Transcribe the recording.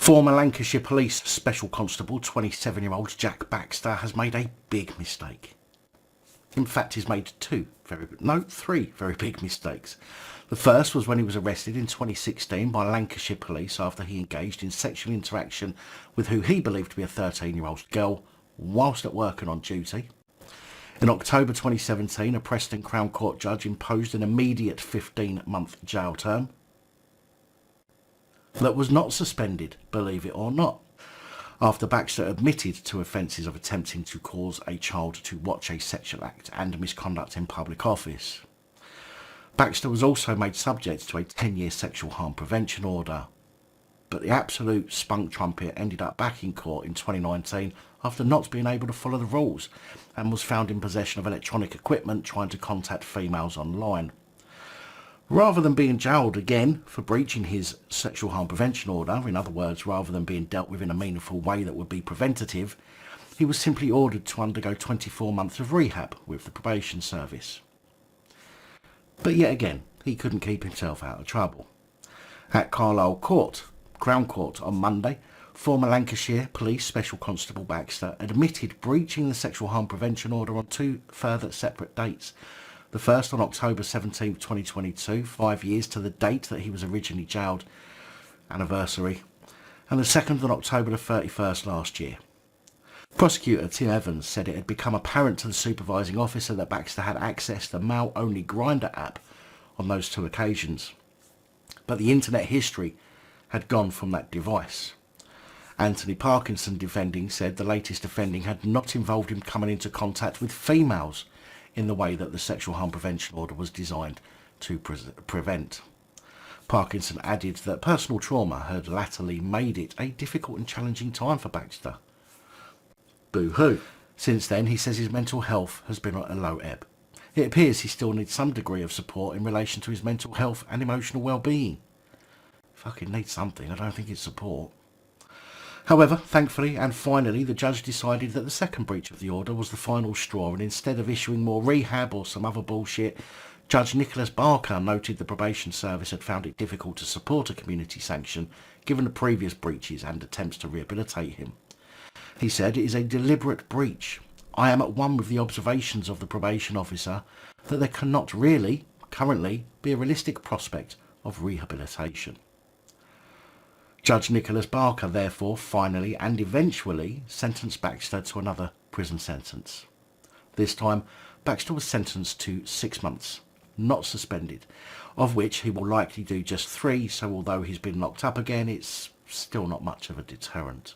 Former Lancashire Police Special Constable 27-year-old Jack Baxter has made a big mistake. In fact, he's made three very big mistakes. The first was when he was arrested in 2016 by Lancashire Police after he engaged in sexual interaction with who he believed to be a 13-year-old girl whilst at work and on duty. In October 2017, a Preston Crown Court judge imposed an immediate 15-month jail term that was not suspended, believe it or not, after Baxter admitted to offences of attempting to cause a child to watch a sexual act and misconduct in public office. Baxter was also made subject to a 10-year sexual harm prevention order, but the absolute spunk trumpet ended up back in court in 2019 after not being able to follow the rules and was found in possession of electronic equipment trying to contact females online. Rather than being jailed again for breaching his sexual harm prevention order, in other words, rather than being dealt with in a meaningful way that would be preventative, he was simply ordered to undergo 24 months of rehab with the probation service. But yet again, he couldn't keep himself out of trouble. At Carlisle Crown Court on Monday, former Lancashire Police Special Constable Baxter admitted breaching the sexual harm prevention order on two further separate dates. The first on October 17, 2022, 5 years to the date that he was originally jailed, anniversary, and the second on October the 31st last year. Prosecutor Tim Evans said it had become apparent to the supervising officer that Baxter had accessed the male-only Grindr app on those two occasions, but the internet history had gone from that device. Anthony Parkinson defending said the latest offending had not involved him coming into contact with females in the way that the sexual harm prevention order was designed to prevent. Parkinson added that personal trauma had latterly made it a difficult and challenging time for Baxter. Boo-hoo. Since then, he says his mental health has been at a low ebb. It appears he still needs some degree of support in relation to his mental health and emotional well-being. Fucking needs something, I don't think it's support. However, thankfully and finally, the judge decided that the second breach of the order was the final straw, and instead of issuing more rehab or some other bullshit, Judge Nicholas Barker noted the probation service had found it difficult to support a community sanction given the previous breaches and attempts to rehabilitate him. He said, "It is a deliberate breach. I am at one with the observations of the probation officer that there cannot really, currently, be a realistic prospect of rehabilitation." Judge Nicholas Barker therefore finally and eventually sentenced Baxter to another prison sentence. This time, Baxter was sentenced to 6 months, not suspended, of which he will likely do just 3, so although he's been locked up again, it's still not much of a deterrent.